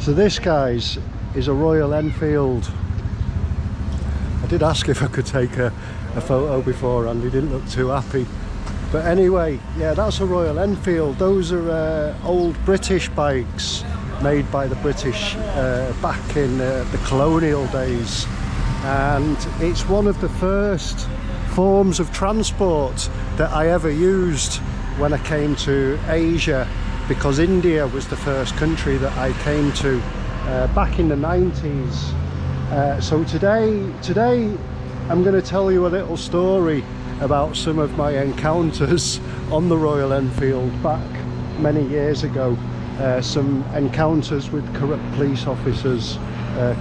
So this, guys, is a Royal Enfield. I did ask if I could take a photo beforehand. He didn't look too happy. But anyway, yeah, that's a Royal Enfield. Those are old British bikes made by the British back in the colonial days. And it's one of the first forms of transport that I ever used when I came to Asia, because India was the first country that I came to back in the 90s. So today I'm going to tell you a little story about some of my encounters on the Royal Enfield back many years ago. Some encounters with corrupt police officers,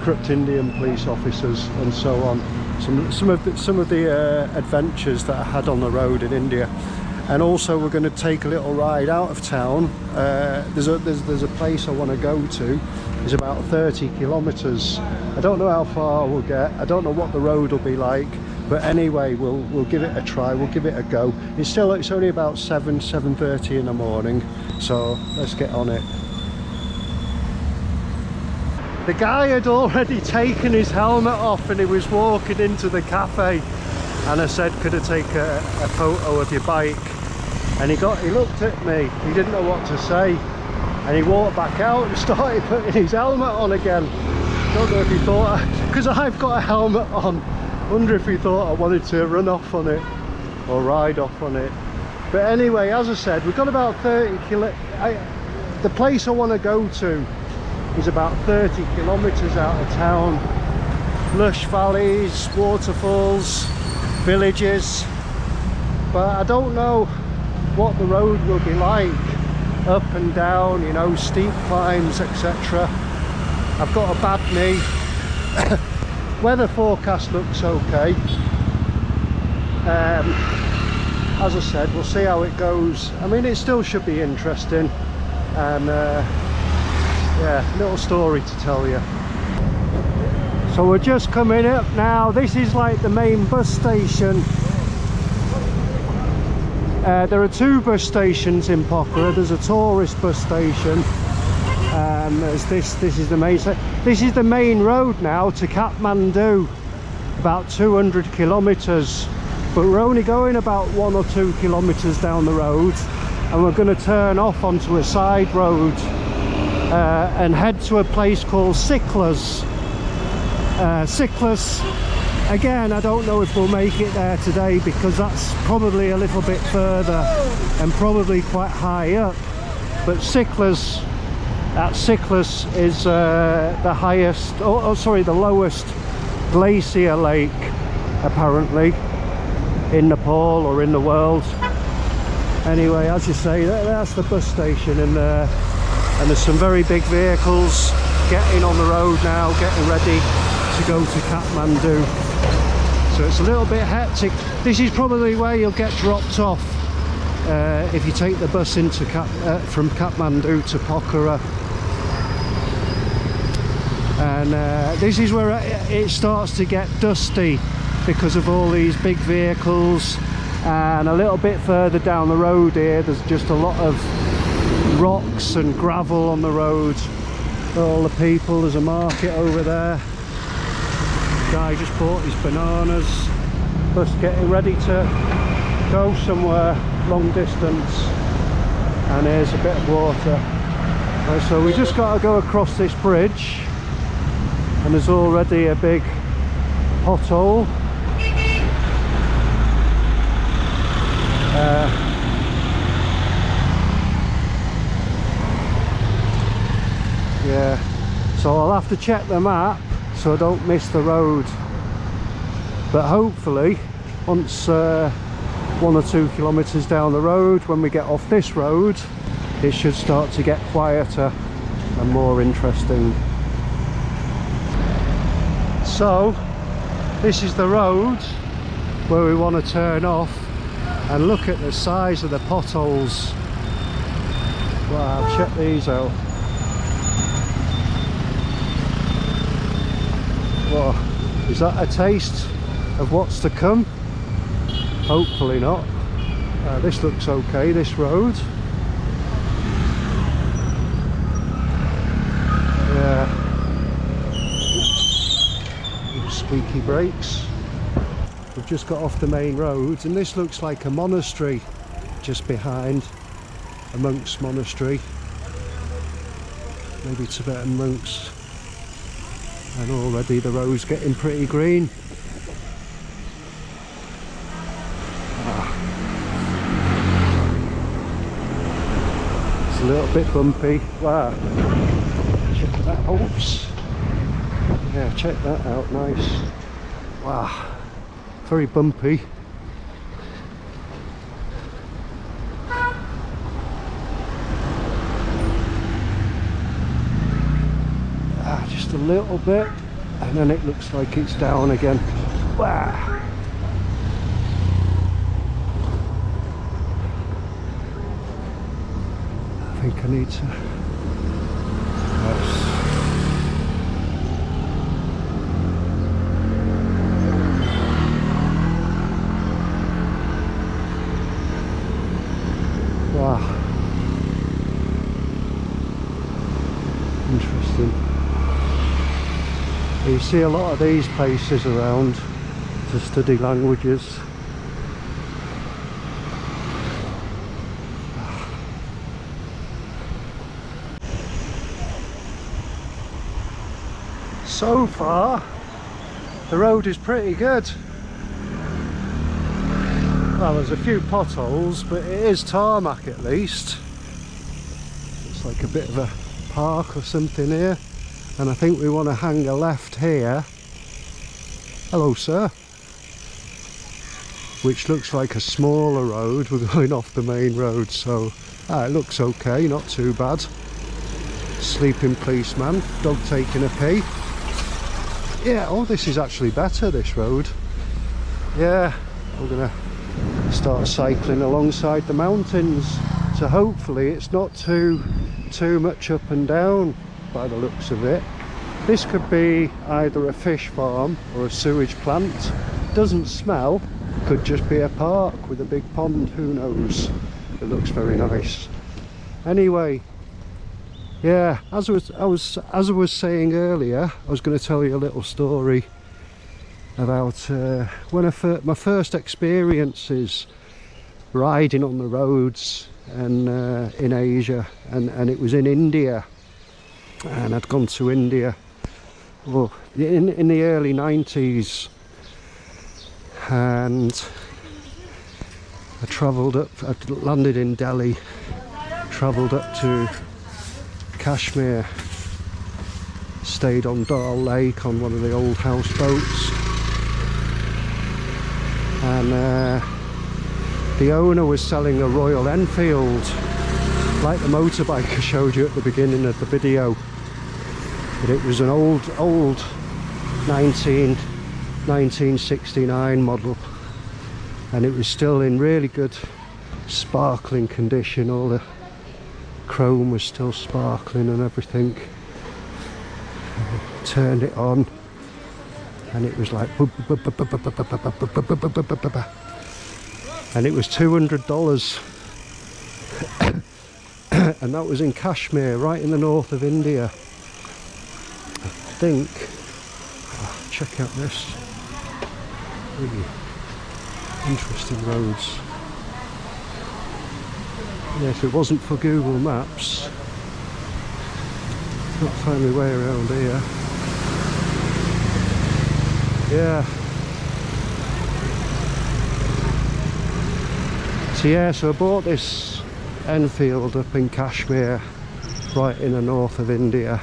corrupt Indian police officers, and so on. Some of the adventures that I had on the road in India. And also we're going to take a little ride out of town. There's a place I want to go to. It's about 30 kilometers. I don't know how far we'll get. I don't know what the road will be like, but anyway, we'll give it a try. We'll give it a go. It's only about 7:30 in the morning, so let's get on it. The guy had already taken his helmet off and he was walking into the cafe, and I said, could I take a photo of your bike? And he looked at me, he didn't know what to say, and he walked back out and started putting his helmet on again. Don't know if he thought, because I've got a helmet on, wonder if he thought I wanted to run off on it or ride off on it. But anyway, as I said, we've got about 30 the place I want to go to is about 30 kilometers out of town. Lush valleys, waterfalls, villages, but I don't know what the road will be like. Up and down, you know, steep climbs, etc. I've got a bad knee. Weather forecast looks okay. As I said, we'll see how it goes. I mean, it still should be interesting, and yeah, little story to tell you. So we're just coming up now. This is like the main bus station. There are two bus stations in Pokhara. There's a tourist bus station, and there's this is the main. This is the main road now to Kathmandu, about 200 kilometers. But we're only going about 1 or 2 kilometers down the road, and we're going to turn off onto a side road and head to a place called Siklas. Siklas, again, I don't know if we'll make it there today, because that's probably a little bit further and probably quite high up. But Siklas, at Siklas is the highest, the lowest glacier lake apparently in Nepal or in the world. Anyway, as you say, that's the bus station, and there's some very big vehicles getting on the road now, getting ready to go to Kathmandu. So it's a little bit hectic. This is probably where you'll get dropped off if you take the bus into from Kathmandu to Pokhara. And this is where it starts to get dusty because of all these big vehicles. And a little bit further down the road here, there's just a lot of rocks and gravel on the road. All the people, there's a market over there. Guy just bought his bananas. Bus getting ready to go somewhere long distance. And here's a bit of water. So we just got to go across this bridge, and there's already a big pothole. Yeah, so I'll have to check the map so I don't miss the road, but hopefully once 1 or 2 kilometers down the road, when we get off this road, it should start to get quieter and more interesting. So this is the road where we want to turn off, and look at the size of the potholes. Wow, check these out. Well, is that a taste of what's to come? Hopefully not. This looks okay, this road. squeaky brakes. We've just got off the main roads, and this looks like a monastery just behind, a monk's monastery, maybe Tibetan monks, and already the road's getting pretty green. It's a little bit bumpy. Wow, check that. Oops. Yeah, check that out. Nice. Wow, very bumpy. Just a little bit, and then it looks like it's down again. Wow. I think I need to... Yes. Wow. Interesting. You see a lot of these places around to study languages. So far, the road is pretty good. Well, there's a few potholes, but it is tarmac at least. It's like a bit of a park or something here. And I think we want to hang a left here. Hello, sir. Which looks like a smaller road. We're going off the main road, so it looks okay, not too bad. Sleeping policeman, dog taking a pee. Yeah, oh, this is actually better, this road. Yeah, we're gonna start cycling alongside the mountains. So hopefully it's not too much up and down by the looks of it. This could be either a fish farm or a sewage plant. Doesn't smell. Could just be a park with a big pond, who knows. It looks very nice. Anyway, yeah, as I was saying earlier, I was going to tell you a little story about when my first experiences riding on the roads and in Asia, and it was in India, and I'd gone to India well in the early 90s, and I landed in Delhi, travelled up to Kashmir, stayed on Dal Lake on one of the old houseboats, and the owner was selling a Royal Enfield, like the motorbike I showed you at the beginning of the video. But it was an old 1969 model, and it was still in really good sparkling condition. All the chrome was still sparkling and everything. Turned it on, and it was like, and it was $200. And that was in Kashmir, right in the north of India. I think, check out this, really interesting roads. Yeah, if it wasn't for Google Maps, I'd not find my way around here. Yeah. So I bought this Enfield up in Kashmir, right in the north of India,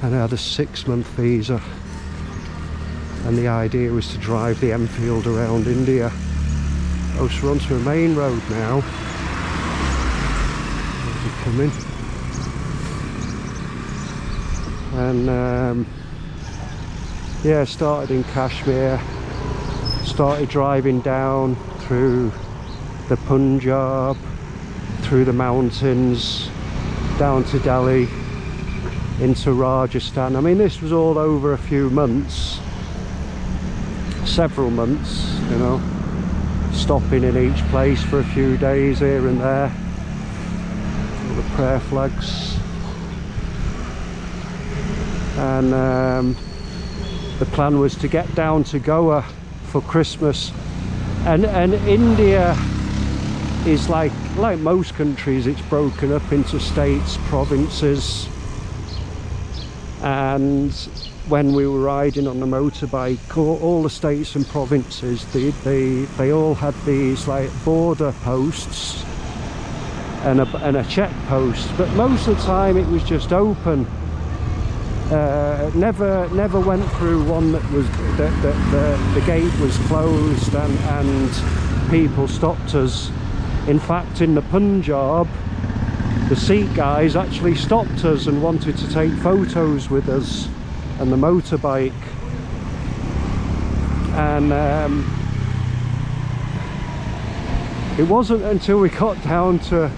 and I had a 6-month visa, and the idea was to drive the Enfield around India. Oh, so we're onto a main road now. Coming, and yeah, started in Kashmir, started driving down through the Punjab, through the mountains, down to Delhi, into Rajasthan. I mean, this was all over a few months, several months, you know, stopping in each place for a few days here and there. All the prayer flags. and the plan was to get down to Goa for Christmas. And India is like most countries, it's broken up into states, provinces, and when we were riding on the motorbike, all the states and provinces, they all had these like border posts and a check post, but most of the time it was just open. Never went through one that was the gate was closed and people stopped us. In fact, in the Punjab, the Sikh guys actually stopped us and wanted to take photos with us and the motorbike. And it wasn't until we got down to,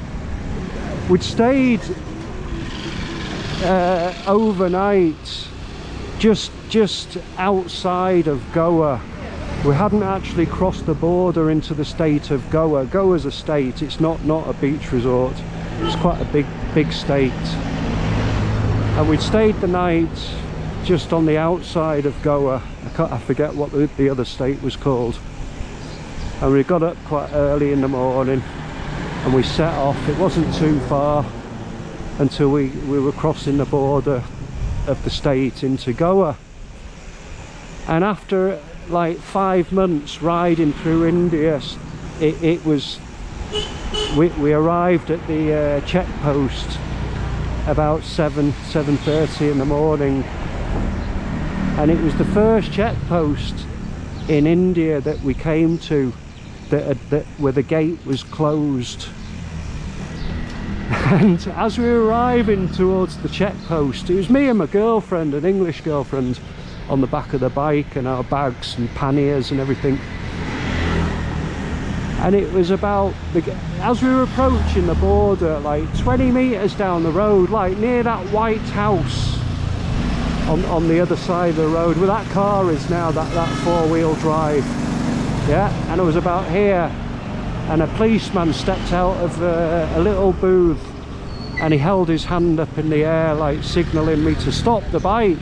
we'd stayed overnight just outside of Goa. We hadn't actually crossed the border into the state of Goa. Goa's a state, it's not a beach resort. It's quite a big state. And we'd stayed the night just on the outside of Goa. I forget what the other state was called. And we got up quite early in the morning and we set off. It wasn't too far until we were crossing the border of the state into Goa. And after like 5 months riding through India, we arrived at the check post about 7:30 in the morning, and it was the first check post in India that we came to where the gate was closed. And as we were arriving towards the check post, it was me and my girlfriend, an English girlfriend, on the back of the bike, and our bags and panniers and everything. And it was about, as we were approaching the border, like 20 metres down the road, like near that white house on the other side of the road where that car is now, that four-wheel drive. Yeah, and I was about here, and a policeman stepped out of a little booth, and he held his hand up in the air, like signalling me to stop the bike,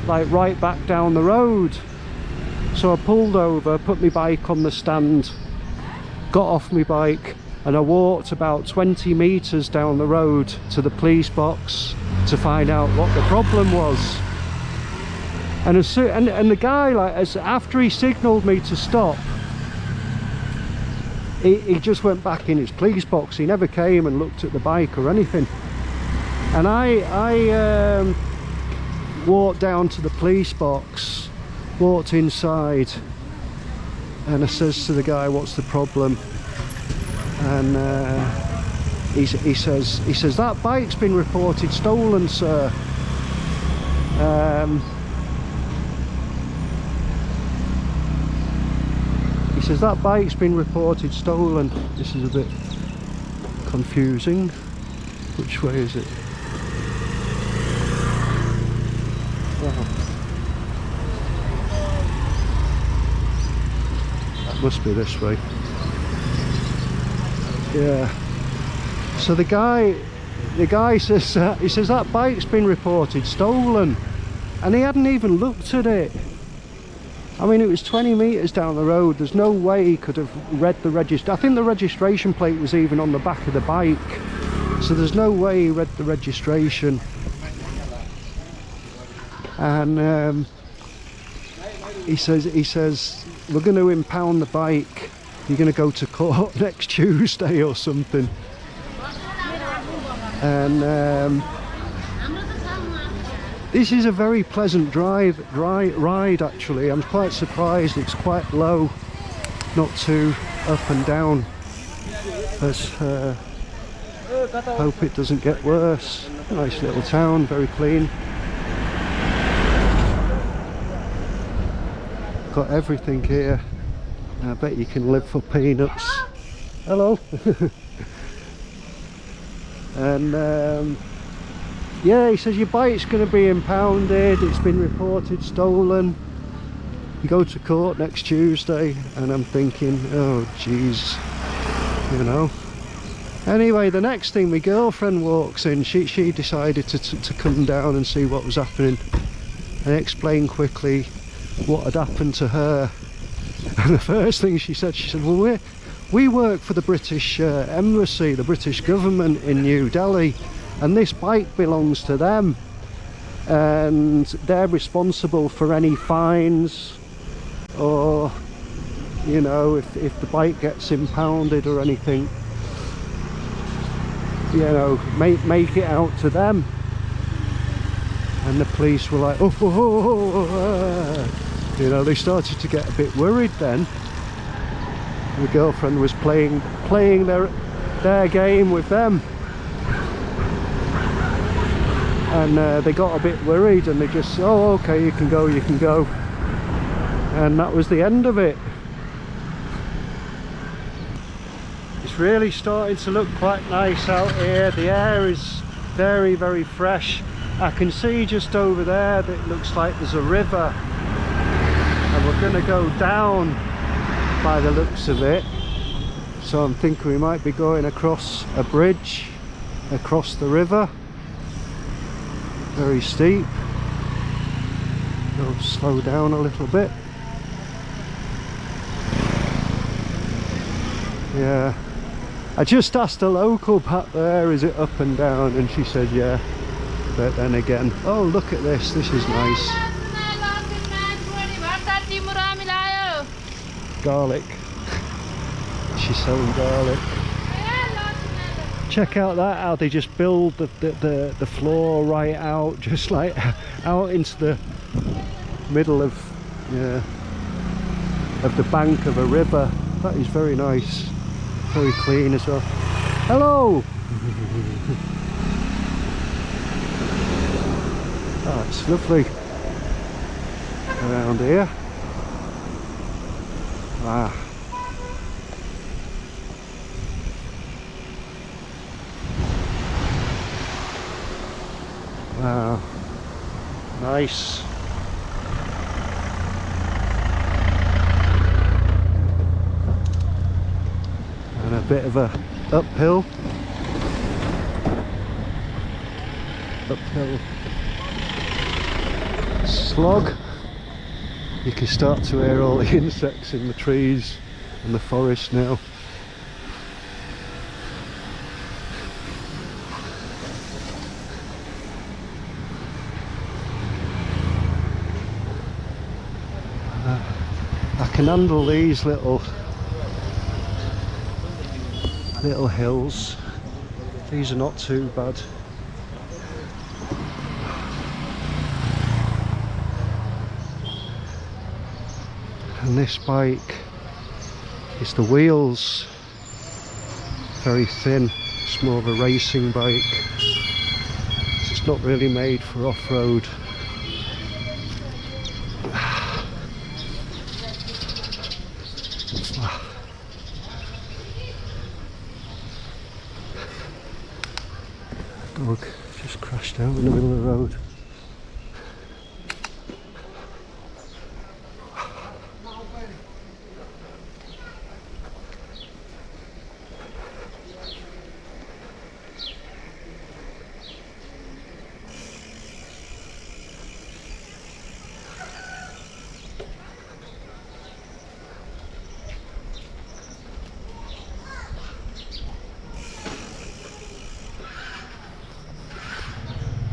like right back down the road. So I pulled over, put my bike on the stand, got off my bike, and I walked about 20 metres down the road to the police box to find out what the problem was. And the guy, like, after he signalled me to stop, he just went back in his police box. He never came and looked at the bike or anything. And I walked down to the police box, walked inside, and I says to the guy, "What's the problem?" And he says that bike's been reported stolen, sir. He says that bike's been reported stolen. This is a bit confusing. Which way is it? Oh. That must be this way. Yeah. So the guy says he says that bike's been reported stolen, and he hadn't even looked at it. I mean, it was 20 metres down the road. There's no way he could have read the register. I think the registration plate was even on the back of the bike, so there's no way he read the registration. And he says we're going to impound the bike. You're going to go to court next Tuesday or something. And this is a very pleasant ride actually. I'm quite surprised. It's quite low, not too up and down. Let's hope it doesn't get worse. Nice little town, very clean. Got everything here. I bet you can live for peanuts. Hello. And yeah, he says your bike's going to be impounded, it's been reported stolen, you go to court next Tuesday. And I'm thinking, oh geez, you know. Anyway, the next thing, my girlfriend walks in. She decided to come down and see what was happening. and explained quickly what had happened to her. And the first thing she said, well, we work for the British Embassy, the British government in New Delhi, and this bike belongs to them, and they're responsible for any fines, or, you know, if the bike gets impounded or anything, you know, make it out to them. And the police were like, you know, they started to get a bit worried then. The girlfriend was playing their game with them, and they got a bit worried, and they just, oh, okay, you can go, and that was the end of it. It's really starting to look quite nice out here. The air is very, very fresh. I can see just over there that it looks like there's a river, and we're going to go down by the looks of it. So I'm thinking we might be going across a bridge across the river. Very steep. We'll slow down a little bit. Yeah, I just asked a local back there, is it up and down, and she said yeah. But then again, oh, look at this is nice. Garlic. She's selling garlic. Check out that, how they just build the floor right out, just like out into the middle of, yeah, of the bank of a river. That is very nice, very clean as well. Hello. Oh, it's lovely around here. Wow. Wow. Nice. And a bit of a uphill slog. You can start to hear all the insects in the trees and the forest now. I can handle these little hills. These are not too bad. And this bike is the wheels very thin. It's more of a racing bike. It's not really made for off-road. Dog just crashed out in the middle of the road.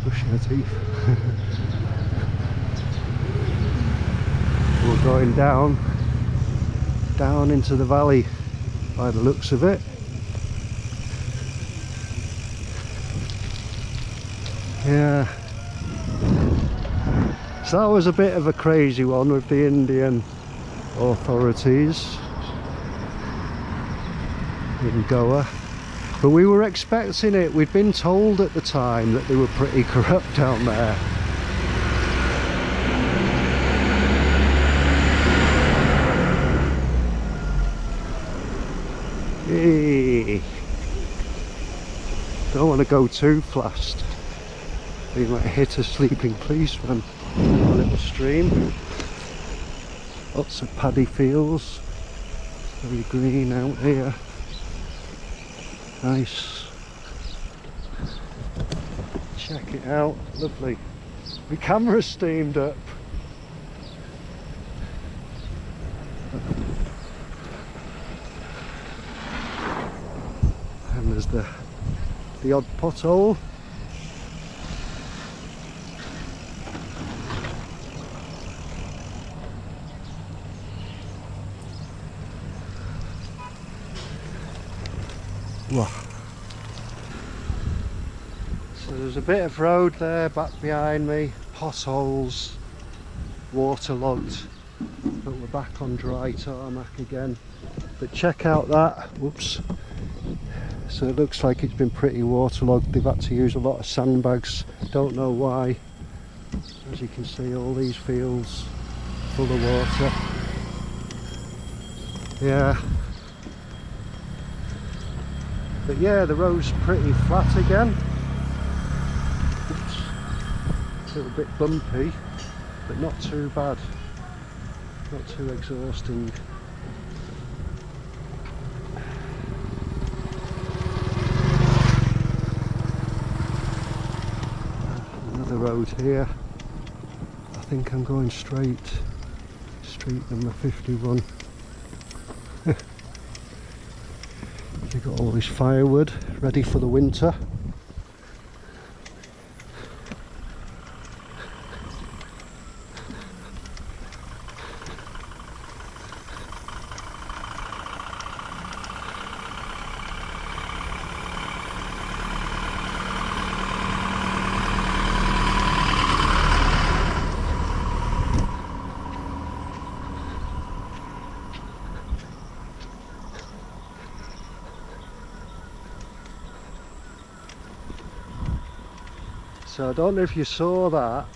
Brushing her teeth. We're going down into the valley by the looks of it. Yeah. So that was a bit of a crazy one with the Indian authorities in Goa. But we were expecting it. We'd been told at the time that they were pretty corrupt down there. Hey. Don't want to go too fast. You might hit a sleeping policeman. A little stream. Lots of paddy fields. Very green out here. Nice. Check it out, lovely. My camera's steamed up. And there's the odd pothole. Wow. So there's a bit of road there back behind me, potholes, waterlogged, but we're back on dry tarmac again. But check out that, whoops. So it looks like it's been pretty waterlogged. They've had to use a lot of sandbags, don't know why. As you can see, all these fields full of water. Yeah. But yeah, the road's pretty flat again. Oops. A little bit bumpy, but not too bad. Not too exhausting. Another road here. I think I'm going straight. Street number 51. They've got all this firewood ready for the winter. So I don't know if you saw that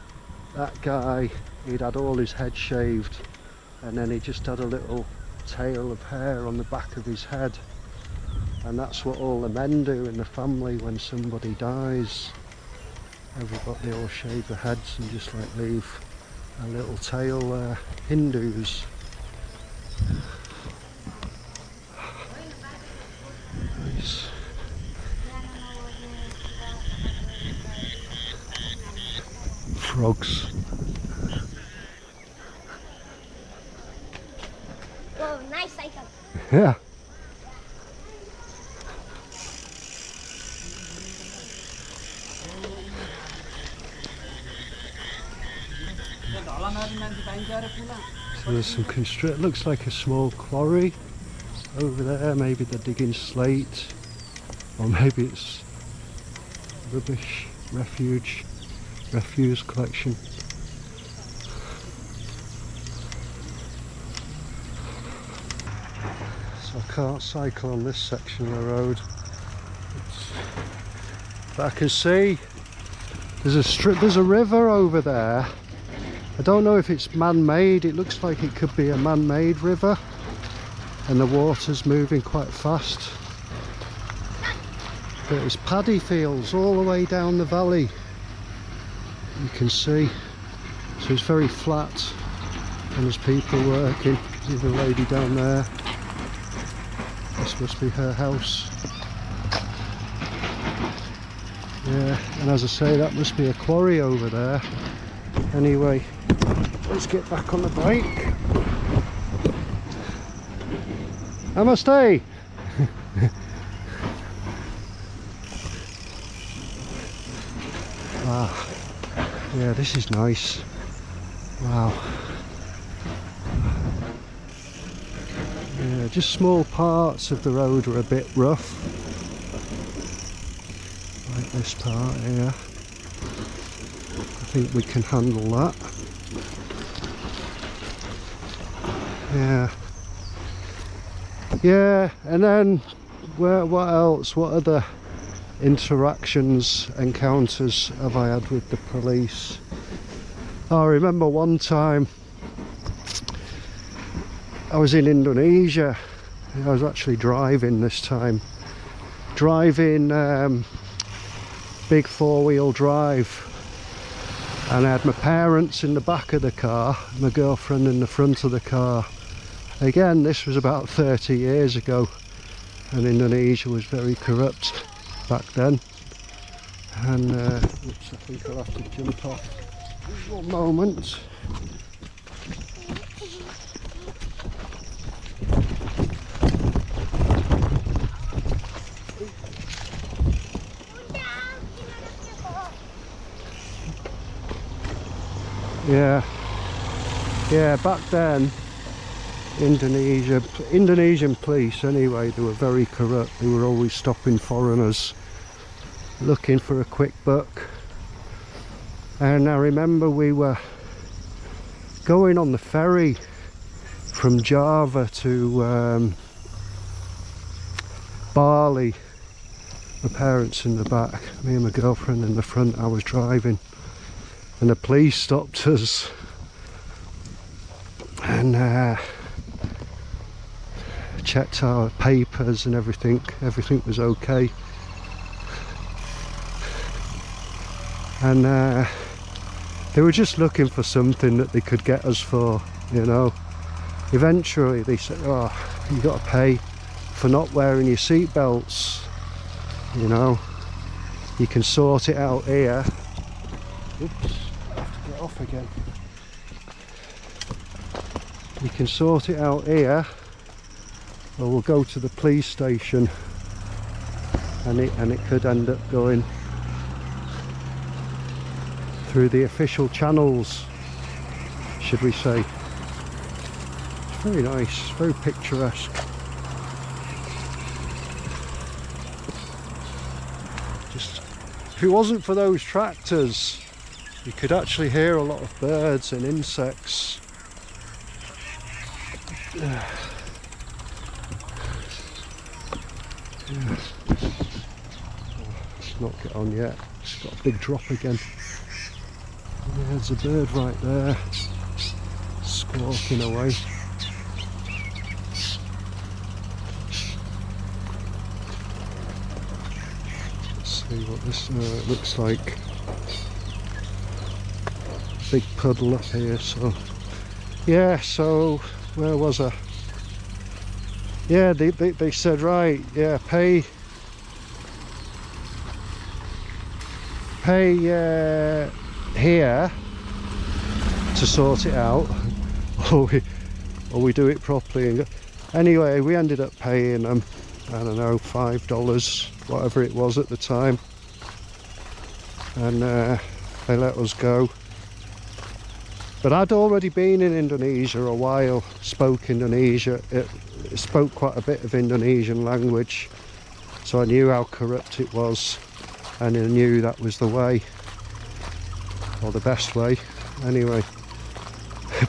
guy, he'd had all his head shaved and then he just had a little tail of hair on the back of his head, and that's what all the men do in the family when somebody dies. Everybody all shave their heads and just like leave a little tail there. Hindus. Nice. Frogs. Whoa, nice cycle. Yeah. So there's some it looks like a small quarry over there. Maybe they're digging slate, or maybe it's rubbish, refuse collection. So I can't cycle on this section of the road, but I can see there's a river over there. I don't know if it's man-made. It looks like it could be a man-made river, and the water's moving quite fast. But it's paddy fields all the way down the valley, you can see. So it's very flat, and there's people working. There's a lady down there. This must be her house. Yeah, and as I say, that must be a quarry over there. Anyway, let's get back on the bike. Namaste! Ah, yeah, this is nice. Wow. Yeah, just small parts of the road are a bit rough. Like this part here. I think we can handle that. Yeah. Yeah, and then what else? What other interactions, encounters have I had with the police? I remember one time I was in Indonesia. I was actually driving this time. Driving big four-wheel drive. And I had my parents in the back of the car, my girlfriend in the front of the car. Again, this was about 30 years ago, and Indonesia was very corrupt back then. And oops, I think I'll have to jump off. One moment. Yeah, back then, Indonesian police anyway, they were very corrupt. They were always stopping foreigners looking for a quick buck. And I remember we were going on the ferry from Java to Bali. My parents in the back, me and my girlfriend in the front. I was driving and the police stopped us and checked our papers and everything was okay. And they were just looking for something that they could get us for, you know. Eventually they said, oh, you got to pay for not wearing your seat belts, you know. You can sort it out here. Oops, I have to get off again. You can sort it out here, or we'll go to the police station, and it could end up going through the official channels, should we say. It's very nice, very picturesque. Just, if it wasn't for those tractors, you could actually hear a lot of birds and insects. Let's not get on yet. It's got a big drop again. Yeah, there's a bird right there, squawking away. Let's see what this looks like. Big puddle up here. So yeah, so where was I? Yeah, they said, right, yeah, pay here to sort it out, or we do it properly. And anyway, we ended up paying them, I don't know, $5, whatever it was at the time, and they let us go. But I'd already been in Indonesia a while, spoke quite a bit of Indonesian language, so I knew how corrupt it was, and I knew that was the way, or the best way, anyway.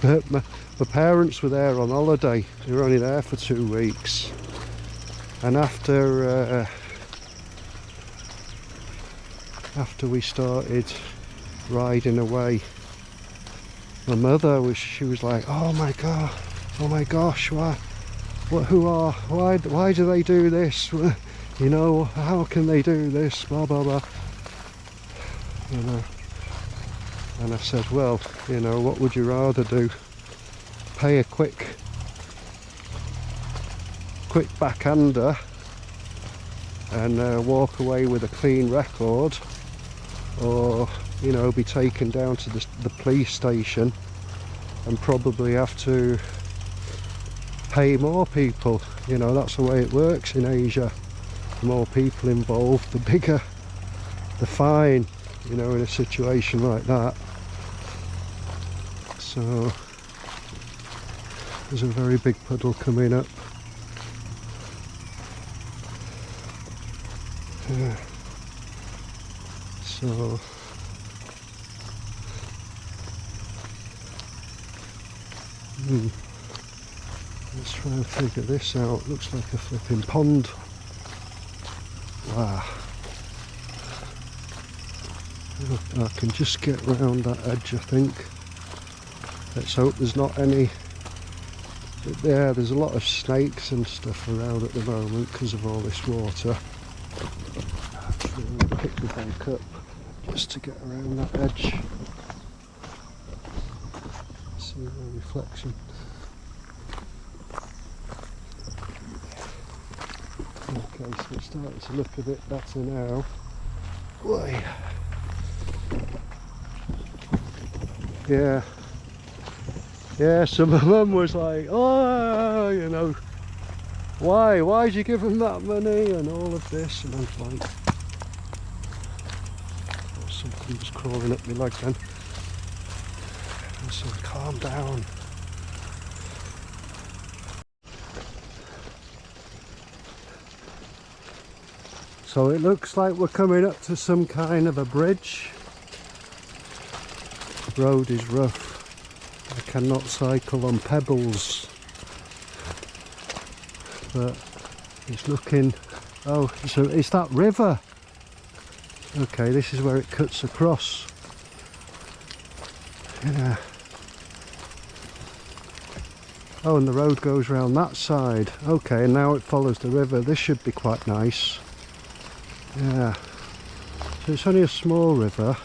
But my parents were there on holiday. They were only there for 2 weeks, and after we started riding away, my mother was like, oh my gosh, why do they do this? You know, how can they do this? Blah blah blah. You know. And I said, well, you know, what would you rather do? Pay a quick backhander and walk away with a clean record, or, you know, be taken down to the police station and probably have to pay more people. You know, that's the way it works in Asia. The more people involved, the bigger the fine, you know, in a situation like that. So there's a very big puddle coming up. Yeah. So let's try and figure this out. Looks like a flipping pond. Wow. I can just get round that edge, I think. Let's hope there's not any. Yeah, there's a lot of snakes and stuff around at the moment because of all this water. Actually, I'm going to pick the bank up just to get around that edge. See the reflection. Okay, so it's starting to look a bit better now. Boy. Yeah. Yeah, so my mum was like, oh, you know, why'd you give him that money and all of this? And I was like, oh, something was crawling up my leg then. I said, calm down. So it looks like we're coming up to some kind of a bridge. The road is rough. I cannot cycle on pebbles. But it's looking... Oh, so it's that river. Okay, this is where it cuts across. Yeah. Oh, and the road goes round that side. Okay, and now it follows the river. This should be quite nice. Yeah. So it's only a small river.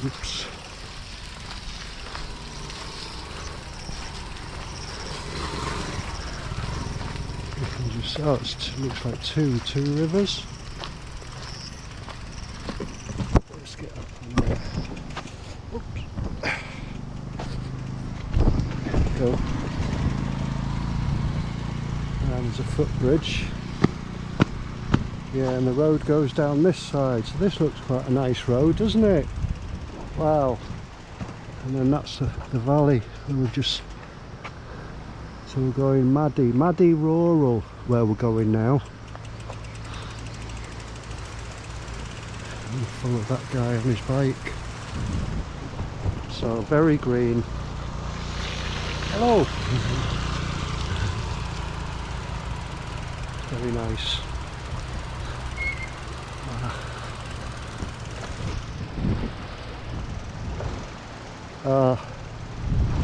Oops. You can just... Oh, it looks like two rivers. Let's get up on there. Oops. There we go. And there's a footbridge. Yeah, and the road goes down this side, so this looks quite a nice road, doesn't it? Wow. And then that's the valley, and we're just... So we're going Maddy Rural, where we're going now. And follow that guy on his bike. So very green. Hello! Very nice.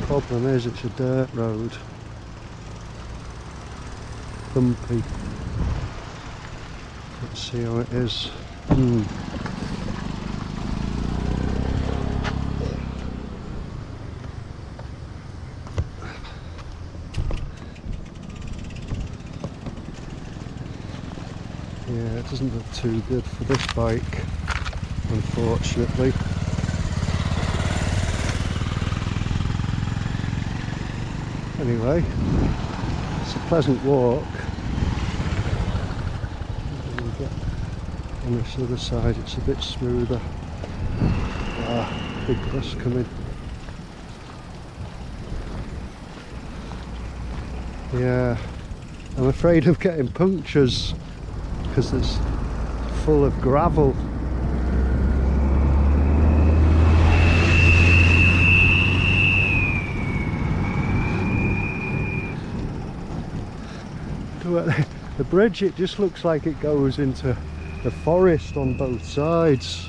Problem is it's a dirt road. Bumpy. Let's see how it is. Yeah, it doesn't look too good for this bike, unfortunately. Anyway, it's a pleasant walk. We'll get on this other side, it's a bit smoother. Big bus coming. Yeah, I'm afraid of getting punctures because it's full of gravel. The bridge, it just looks like it goes into the forest on both sides.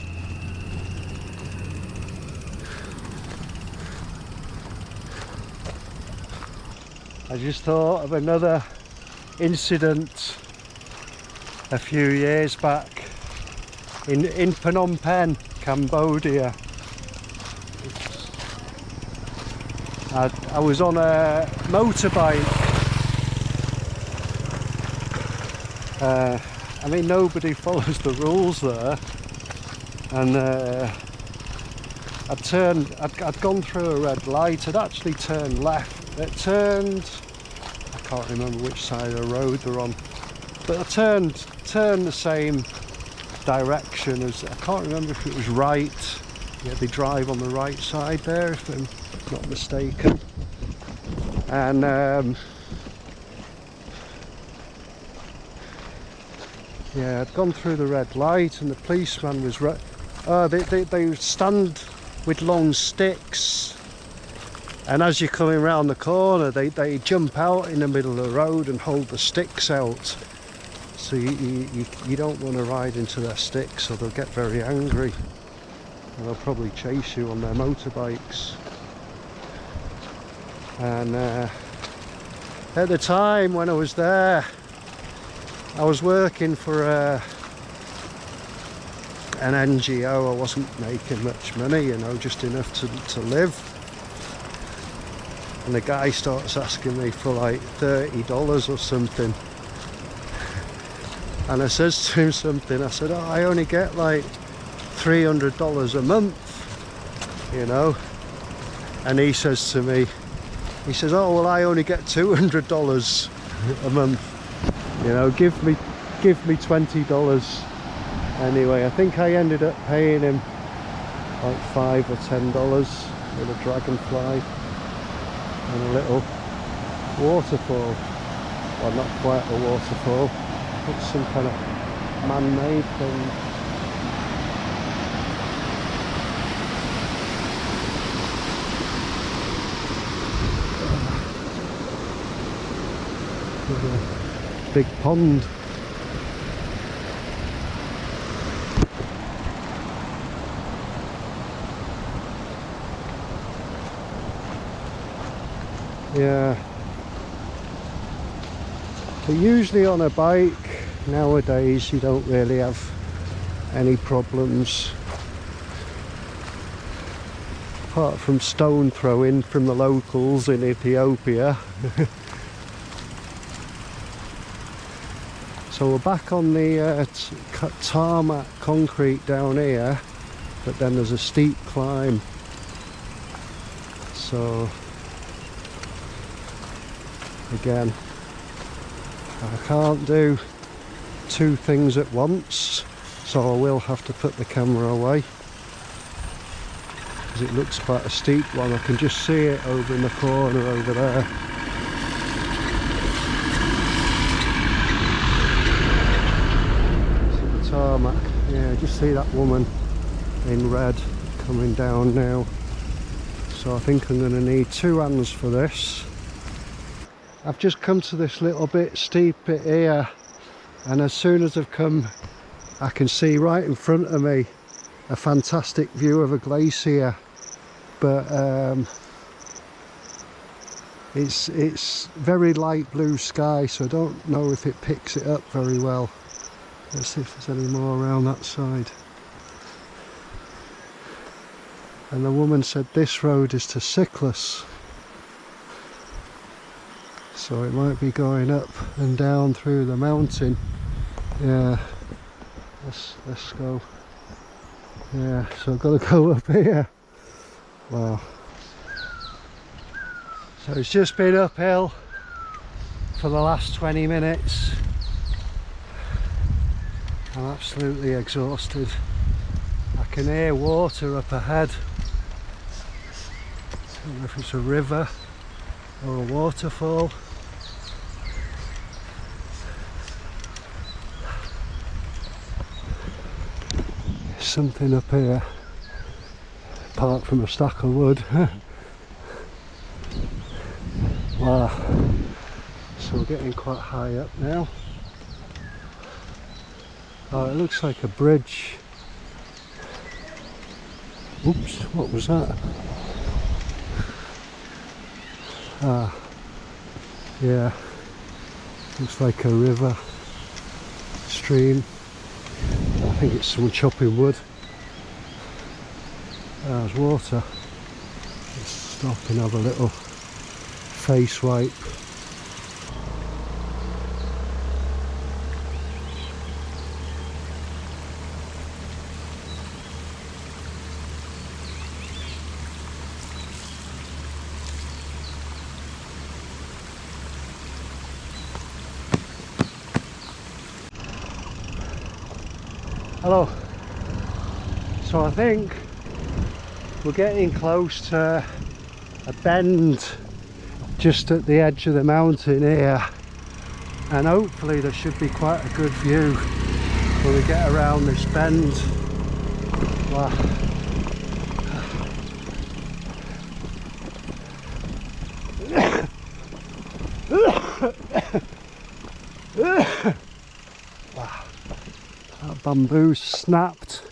I just thought of another incident a few years back in Phnom Penh, Cambodia. I was on a motorbike. I mean, nobody follows the rules there, and I'd gone through a red light. I'd actually turned left. It turned, I can't remember which side of the road they're on, but I turned the same direction as, I can't remember if it was right. Yeah, they drive on the right side there, if I'm not mistaken. And yeah, I'd gone through the red light, and the policeman was they stand with long sticks, and as you're coming around the corner, they jump out in the middle of the road and hold the sticks out. So you don't want to ride into their sticks, or they'll get very angry, and they'll probably chase you on their motorbikes. And at the time when I was there, I was working for an NGO. I wasn't making much money, you know, just enough to live. And the guy starts asking me for like $30 or something. And I says to him something, I said, oh, I only get like $300 a month, you know. and he says to me, he says, oh well, I only get $200 a month, you know, give me $20. Anyway, I think I ended up paying him like $5 or $10 with a dragonfly and a little waterfall. Well, not quite a waterfall, it's some kind of man-made thing. Big pond. Yeah. But usually on a bike nowadays you don't really have any problems, apart from stone throwing from the locals in Ethiopia. So we're back on the tarmac concrete down here, but then there's a steep climb. So again, I can't do two things at once, so I will have to put the camera away because it looks quite a steep one. I can just see it over in the corner over there. Tarmac, yeah, just see that woman in red coming down now. So I think I'm going to need two hands for this. I've just come to this little bit steep bit here, and as soon as I've come, I can see right in front of me a fantastic view of a glacier, but it's very light blue sky, so I don't know if it picks it up very well. Let's see if there's any more around that side. And the woman said this road is to Cyclus, so it might be going up and down through the mountain. Yeah, let's go. Yeah, so I've got to go up here. Wow. So it's just been uphill for the last 20 minutes. I'm absolutely exhausted. I can hear water up ahead. I don't know if it's a river or a waterfall. There's something up here, apart from a stack of wood. Wow. So we're getting quite high up now. Oh, it looks like a bridge. Oops, what was that? Ah, yeah, looks like a river, stream. I think it's someone chopping wood. There's water. Let's stop and have a little face wipe. Hello. So I think we're getting close to a bend just at the edge of the mountain here, and hopefully there should be quite a good view when we get around this bend. Wow. Wow. That bamboo's snapped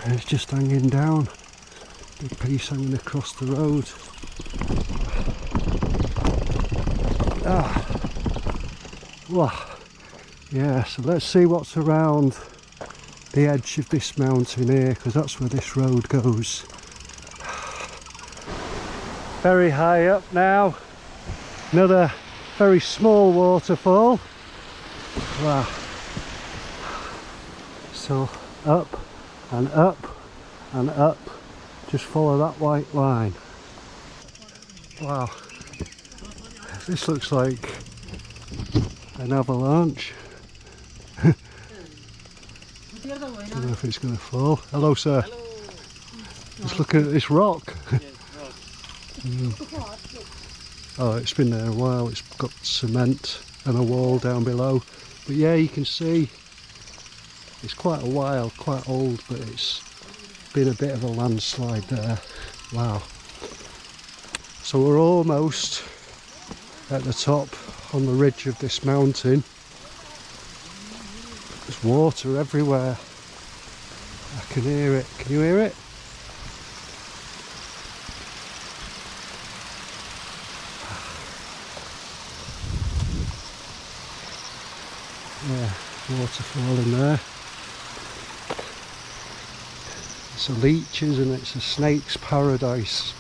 and it's just hanging down. Big piece hanging across the road. Ah. Wow. Yeah, so let's see what's around the edge of this mountain here, because that's where this road goes. Very high up now. Another very small waterfall. Wow. So up and up and up. Just follow that white line. Wow, this looks like an avalanche. Don't know if it's going to fall. Hello, sir. Hello. Just looking at this rock. Yes, rock. Oh, it's been there a while. It's got cement and a wall down below. But yeah, you can see it's quite a while, quite old, but it's been a bit of a landslide there. Wow. So we're almost at the top on the ridge of this mountain. There's water everywhere. I can hear it. Can you hear it? Yeah, waterfall in there. It's a leeches and it's a snake's paradise.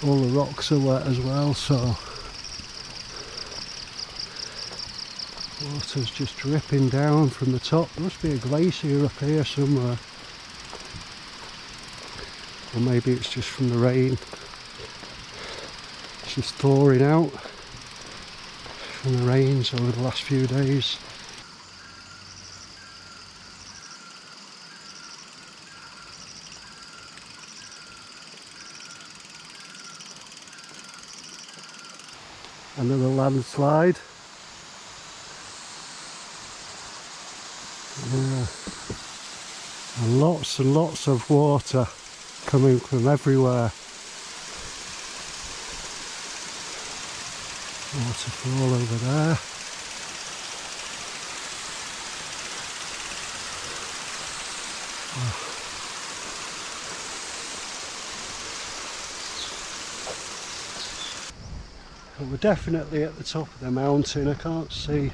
All the rocks are wet as well, so water's just dripping down from the top. There must be a glacier up here somewhere. Or maybe it's just from the rain. It's just thawing out from the rains over the last few days. Another landslide. Yeah. And lots of water coming from everywhere. Waterfall over there. But we're definitely at the top of the mountain. I can't see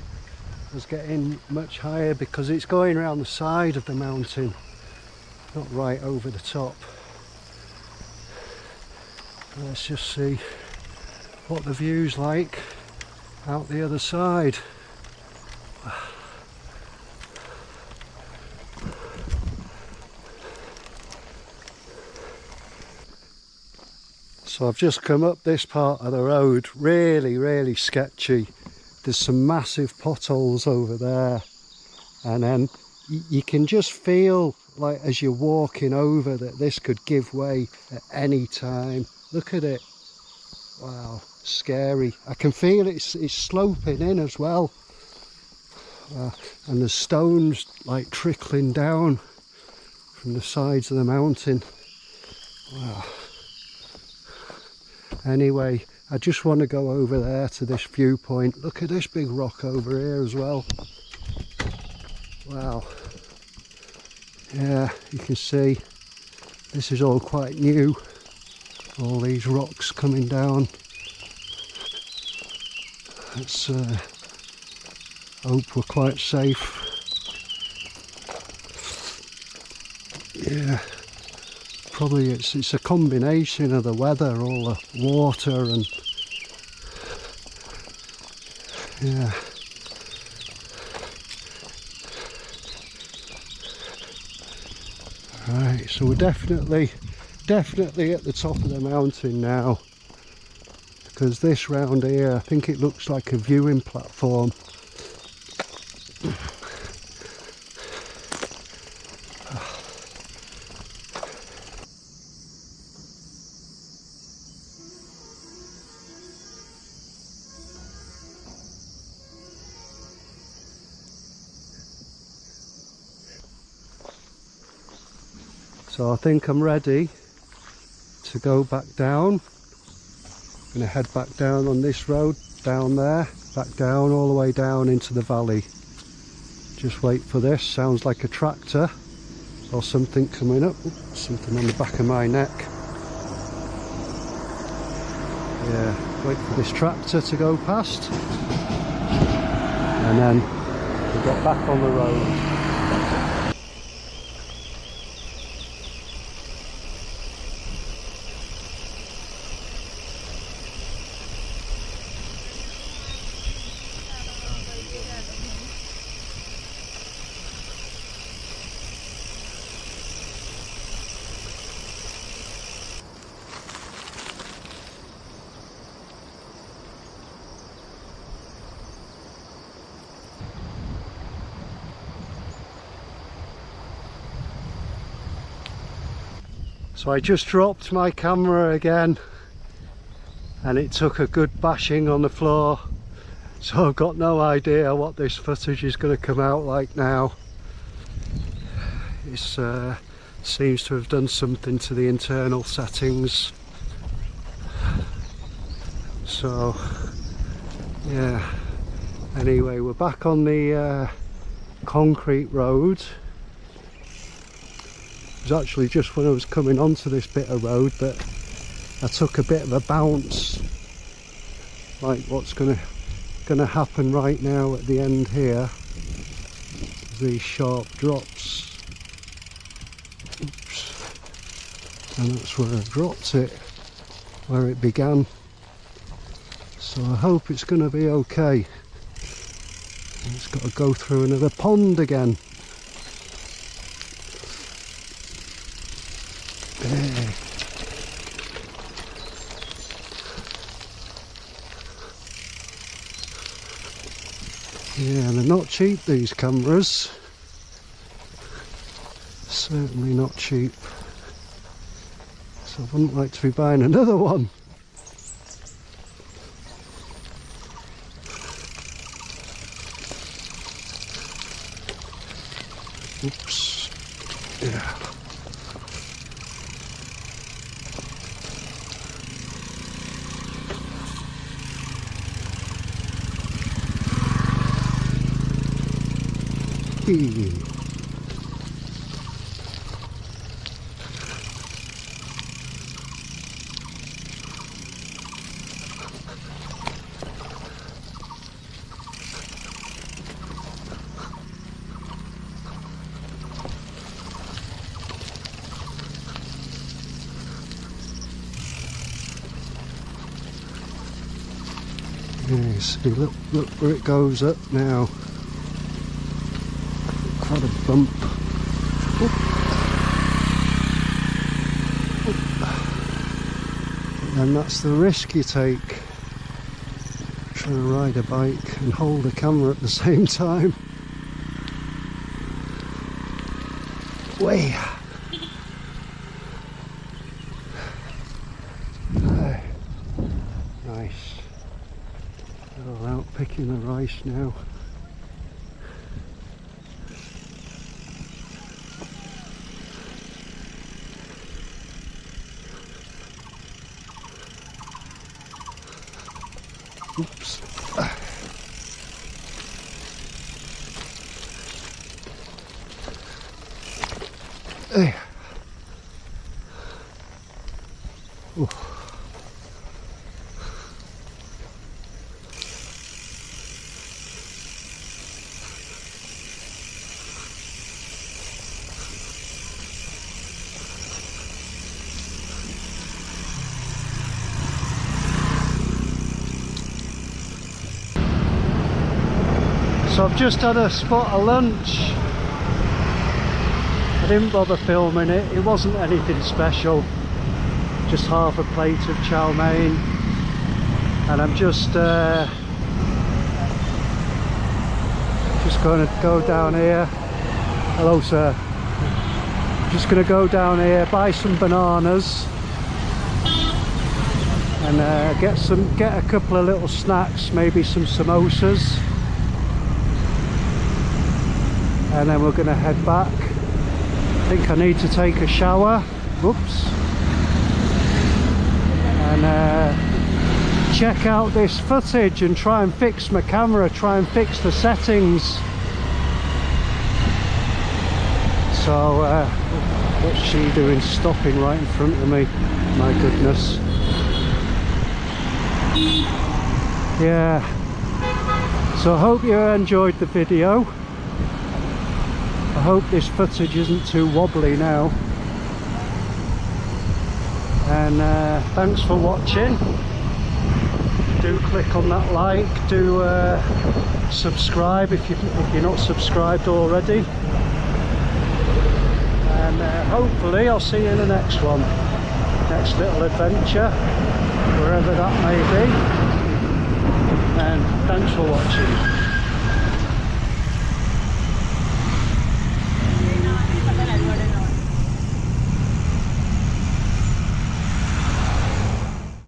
us getting much higher because it's going around the side of the mountain, not right over the top. Let's just see what the view's like out the other side. So I've just come up this part of the road, really sketchy. There's some massive potholes over there, and then you can just feel like as you're walking over that this could give way at any time. Look at it. Wow, scary. I can feel it's sloping in as well, and there's stones like trickling down from the sides of the mountain. Wow. Anyway, I just want to go over there to this viewpoint. Look at this big rock over here as well. Wow. Yeah, you can see this is all quite new. All these rocks coming down. Let's hope we're quite safe. Yeah. Probably it's a combination of the weather, all the water, and yeah. Right, so we're definitely at the top of the mountain now, because this round here, I think it looks like a viewing platform. So I think I'm ready to go back down. I'm going to head back down on this road, down there, back down, all the way down into the valley. Just wait for this, sounds like a tractor or something coming up. Oops, something on the back of my neck. Yeah, wait for this tractor to go past. And then we'll get back on the road. So I just dropped my camera again and it took a good bashing on the floor, so I've got no idea what this footage is going to come out like now. It seems to have done something to the internal settings, so yeah. Anyway, we're back on the concrete road. It was actually just when I was coming onto this bit of road that I took a bit of a bounce, like what's gonna happen right now at the end here. These sharp drops. Oops. And that's where I dropped it, where it began. So I hope it's going to be okay. It's got to go through another pond again. There. Yeah, they're not cheap, these cameras. Certainly not cheap. So I wouldn't like to be buying another one. Oops. Yeah. Yeah, see, look where it goes up now. Quite a bump. Oop. Oop. And that's the risk you take, trying to ride a bike and hold a camera at the same time. Way. Nice. All out picking the rice now. Oops. There. Ooh. So I've just had a spot of lunch. I didn't bother filming it, it wasn't anything special, just half a plate of chow mein, and I'm just going to go down here. Hello sir. Just going to go down here, buy some bananas and get a couple of little snacks, maybe some samosas. And then we're going to head back. I think I need to take a shower. Whoops. And check out this footage and try and fix my camera, try and fix the settings. So what's she doing stopping right in front of me? My goodness. Yeah. So I hope you enjoyed the video. I hope this footage isn't too wobbly now. And thanks for watching. Do click on that like, do subscribe if you're not subscribed already. And hopefully I'll see you in the next one. Next little adventure, wherever that may be. And thanks for watching.